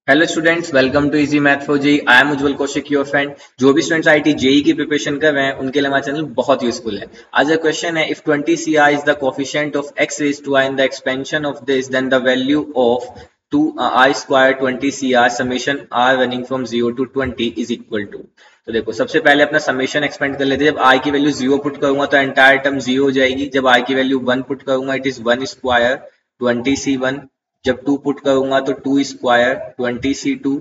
Hello students, welcome to easy math for JEE. I am Ujjwal Kaushik, your friend. जो भी students IIT JEE की preparation कर रहे हैं उनके लिए हमारा चैनल बहुत यूजफुल है। आज का क्वेश्चन है, if 20 CR is the coefficient of x raise to i in the expansion of this, then the value of 2 i square 20 CR summation r running from 0 to 20 is equal to. तो देखो, सबसे पहले अपना summation expand कर लेते हैं। जब i की वैल्यू 0 पुट करूंगा तो एंटायर टर्म 0 हो जाएगी। जब i की वैल्यू 1 पुट करूंगा इट इज 1 स्क्वायर 20c1। जब 2 पुट करूंगा तो 2 square 20c2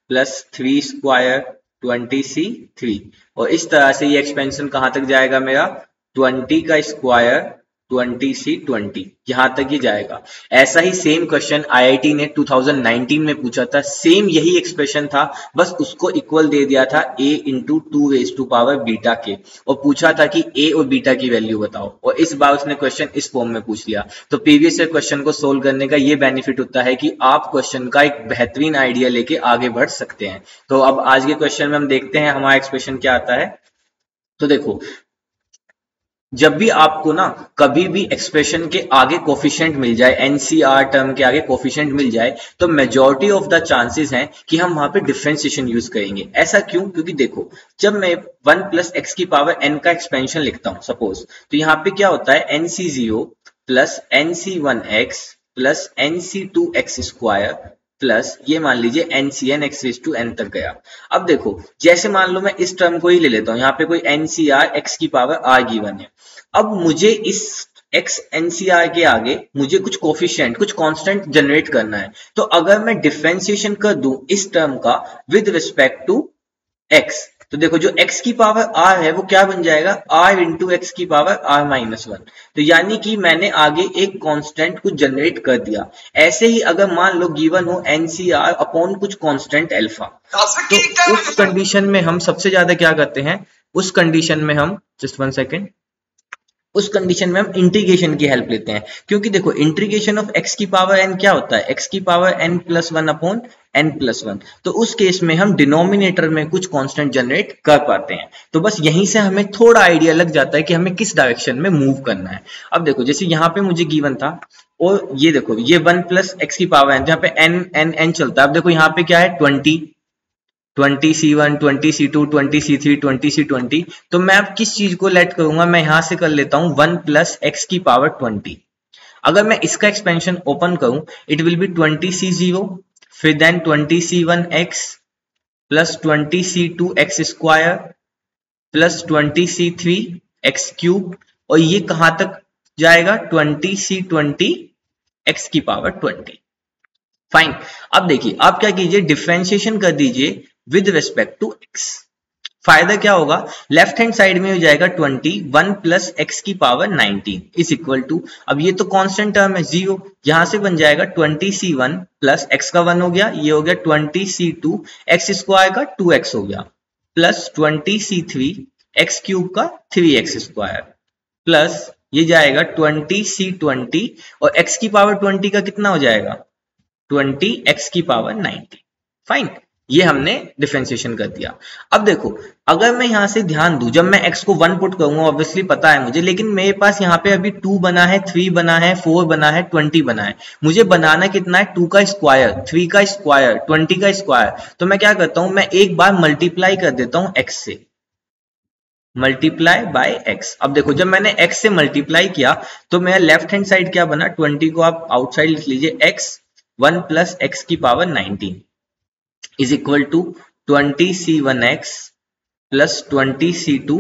plus 3 square 20c3। और इस तरह से ये एक्सपेंशन कहां तक जाएगा मेरा, 20 का स्क्वायर 20c20, यहां तक ही जाएगा। ऐसा ही सेम क्वेश्चन आईआईटी ने 2019 में पूछा था। सेम यही एक्सप्रेशन था, बस उसको इक्वल दे दिया था a into 2 raise to power beta के, और पूछा था कि a और बीटा की वैल्यू बताओ। और इस बार उसने क्वेश्चन इस फॉर्म में पूछ लिया। तो प्रीवियस क्वेश्चन को सोल्व करने का ये बेनिफिट होता है कि आप क्वेश्चन का एक बेहतरीन आइडिया लेके आगे बढ़ सकते हैं। तो अब आज के क्वेश्चन में हम देखते हैं हमारा एक्सप्रेशन क्या आता है। तो देखो, जब भी आपको ना कभी भी एक्सप्रेशन के आगे कोफिशिएंट मिल जाए, एनसीआर टर्म के आगे कोफिशिएंट मिल जाए, तो मेजॉरिटी ऑफ द चांसेस हैं कि हम वहां पे डिफरेंशिएशन यूज करेंगे। ऐसा क्यों? क्योंकि देखो, जब मैं 1 प्लस एक्स की पावर n का एक्सपेंशन लिखता हूं सपोज, तो यहाँ पे क्या होता है, nc0 plus nc1x plus nc2x square plus ये मान लीजिए NCN x raise to n तक गया। अब देखो, जैसे मान लो मैं इस टर्म को ही ले लेता हूं, यहाँ पे कोई NCR x की पावर r गिवन है। अब मुझे इस x NCR के आगे मुझे कुछ कोफिशिएंट, कुछ कांस्टेंट जनरेट करना है। तो अगर मैं डिफरेंशिएशन कर दूं इस टर्म का विद रिस्पेक्ट टू x, तो देखो जो x की पावर r है वो क्या बन जाएगा, r इंटू एक्स की पावर r माइनस 1। तो यानी कि मैंने आगे एक कांस्टेंट कुछ जनरेट कर दिया। ऐसे ही अगर मान लो गिवन हो NCR अपॉन कुछ कांस्टेंट अल्फा, तो उस कंडीशन में हम सबसे ज्यादा क्या करते हैं, उस कंडीशन में हम जस्ट 1 सेकेंड, उस कंडीशन में हम इंटीग्रेशन की हेल्प लेते हैं। क्योंकि देखो, इंटीग्रेशन ऑफ x की पावर n क्या होता है, x की power n plus 1 upon n plus 1। तो उस केस में हम डिनोमिनेटर में कुछ कांस्टेंट जनरेट कर पाते हैं। तो बस यहीं से हमें थोड़ा आइडिया लग जाता है कि हमें किस डायरेक्शन में मूव करना है। अब देखो, जैसे यहाँ पे मुझे गिवन था, और ये देखो ये 1 प्लस एक्स की पावर n, यहाँ पे n n n चलता है। अब देखो यहाँ पे क्या है, 20c1 20c2 20c3 20c20। तो मैं अब किस चीज को लेट करूंगा, मैं यहां से कर लेता हूं 1 प्लस एक्स की पावर 20। अगर मैं इसका एक्सपेंशन ओपन करूं, इट विल बी 20c0 फिर then 20c1x plus 20c2x square plus 20c3x cube, और ये कहां तक जाएगा, 20c20 x की पावर 20। फाइन। अब देखिए, आप क्या कीजिए, डिफरेंशिएशन कर दीजिए विद रिस्पेक्ट टू x। फायदा क्या होगा, लेफ्ट हैंड साइड में हो जाएगा 20, 1 प्लस एक्स की पावर 19 इज इक्वल टू, अब ये तो कांस्टेंट टर्म है 0, यहां से बन जाएगा 20c1 प्लस एक्स का 1 हो गया, ये हो गया 20c2 एक्स स्क्वायर का 2x हो गया, प्लस 20c3 एक्स क्यूब का 3x स्क्वायर, प्लस ये जाएगा 20c20 और x की पावर 20 का कितना हो जाएगा, 20x की पावर 90। फाइन, ये हमने डिफरेंशिएशन कर दिया। अब देखो, अगर मैं यहां से ध्यान दूं, जब मैं x को 1 पुट करूंगा, ऑब्वियसली पता है मुझे, लेकिन मेरे पास यहाँ पे अभी 2 बना है, 3 बना है, 4 बना है, 20 बना है। मुझे बनाना कितना है, 2 का स्क्वायर, 3 का स्क्वायर, 20 का स्क्वायर। तो मैं क्या करता हूं, मैं एक बार मल्टीप्लाई कर देता हूं x से, मल्टीप्लाई बाय x। अब देखो, जब मैंने x से मल्टीप्लाई किया तो मेरा लेफ्ट हैंड साइड क्या बना, 20 को आप आउटसाइड लिख लीजिए, x 1 प्लस एक्स की power 19 is equal to 20c1x plus 20c2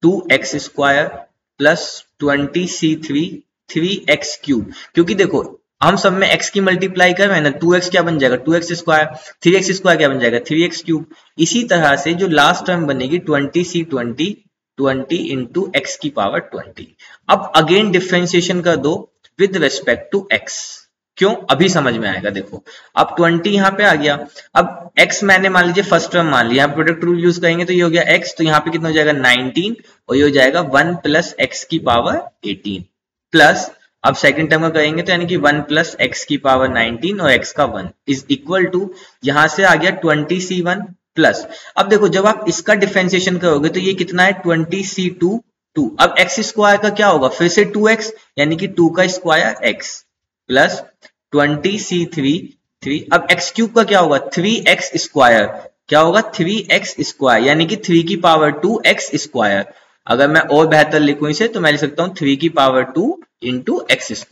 2x square plus 20c3 3x cube. क्योंकि देखो, हम सब में x की मल्टीप्लाई कर रहे हैं ना, 2x क्या बन जाएगा, 2x स्क्वायर, 3x स्क्वायर क्या बन जाएगा, 3x क्यूब। इसी तरह से जो लास्ट टर्म बनेगी 20c20 20 इंटू एक्स की पावर 20। अब अगेन डिफरेंशिएशन कर दो विद रिस्पेक्ट टू x। क्यों, अभी समझ में आएगा। देखो, अब 20 यहां पे आ गया, अब x मैंने मान लीजिए फर्स्ट टर्म मान लिया, प्रोडक्ट रूल यूज करेंगे तो ये हो गया x, तो यहाँ पे कितना हो जाएगा 19, और ये हो जाएगा 1 प्लस एक्स की पावर 18 प्लस, अब सेकंड टर्म का करेंगे तो यानी कि 1 प्लस एक्स की पावर 19 और x का 1 इज इक्वल टू, यहां से आ गया 20c1 प्लस, अब देखो जब आप इसका डिफरेंशिएशन करोगे तो ये कितना है 20c2 2, अब x स्क्वायर का क्या होगा, फिर से 2x यानी कि 2 का स्क्वायर x प्लस 20c3 3। अब एक्स क्यूब का क्या होगा 3x², क्या होगा 3x², यानी कि 3 की पावर 2 x²। अगर मैं और बेहतर लिखूं इसे तो मैं लिख सकता हूं 3 की पावर 2 इंटू x²,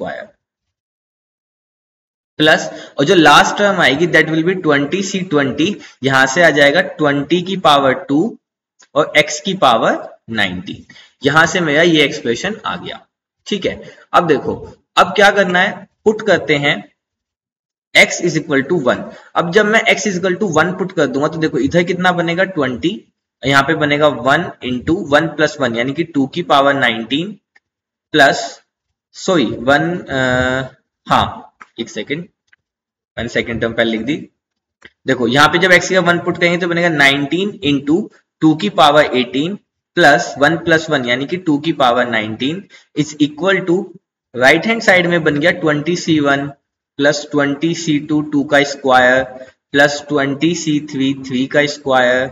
प्लस, और जो लास्ट टर्म आएगी दैट विल बी 20c20, यहां से आ जाएगा 20 की पावर 2 और x की पावर 90। यहां से मेरा ये एक्सप्रेशन आ गया। ठीक है, अब देखो, अब क्या करना है, पुट करते हैं x इज इक्वल टू 1। अब जब मैं x is equal to 1 put कर दूंगा तो देखो इधर कितना बनेगा 20, यहां पे बनेगा 1 इंटू 1 प्लस 1 यानी कि 2 की पावर 19 प्लस, सॉरी 1, हाँ एक सेकेंड, मैंने सेकेंड टर्म पहले लिख दी। देखो यहां पे जब x का 1 पुट करेंगे तो बनेगा 19 इंटू 2 की पावर 18 प्लस 1 प्लस 1 यानी कि 2 की power 19 is equal to, right hand side में बन गया 20c1 प्लस 20c2 2 का स्क्वायर प्लस 20c3 3 का स्क्वायर,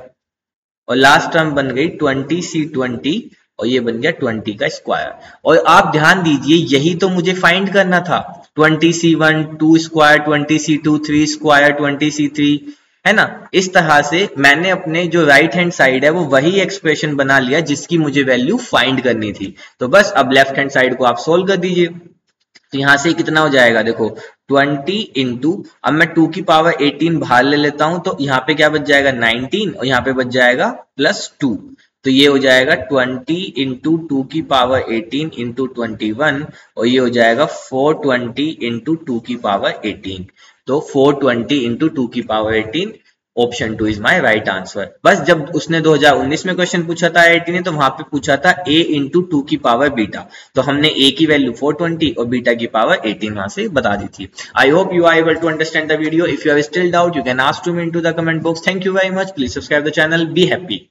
और लास्ट टर्म बन गई 20c20 और ये बन गया 20 का स्क्वायर। और आप ध्यान दीजिए यही तो मुझे फाइंड करना था, 20c1 2 square, 20c2 3 square, 20c3, है ना। इस तरह से मैंने अपने जो राइट हैंड साइड है वो वही एक्सप्रेशन बना लिया जिसकी मुझे वैल्यू फाइंड करनी थी। तो बस अब लेफ्ट हैंड साइड को आप सोल्व कर दीजिए। तो यहां से कितना हो जाएगा, देखो 20 इंटू, अब मैं 2 की पावर 18 बाहर ले लेता हूं तो यहाँ पे क्या बच जाएगा 19 और यहाँ पे बच जाएगा प्लस 2, तो ये हो जाएगा 20 इंटू 2 की पावर 18 इंटू 21 और ये हो जाएगा 420 इंटू 2 की पावर 18। तो 420 इंटू 2 की power 18, option 2 is my right answer. बस जब उसने 2019 में क्वेश्चन पूछा था IIT ने तो वहां पे पूछा था a इंटू 2 की पावर बीटा, तो हमने a की वैल्यू 420 और बीटा की पावर 18 वहां से बता दी थी। I hope you are able to understand the video. If you have still doubt you can ask to me into the comment box. Thank you very much, please subscribe the channel, be happy.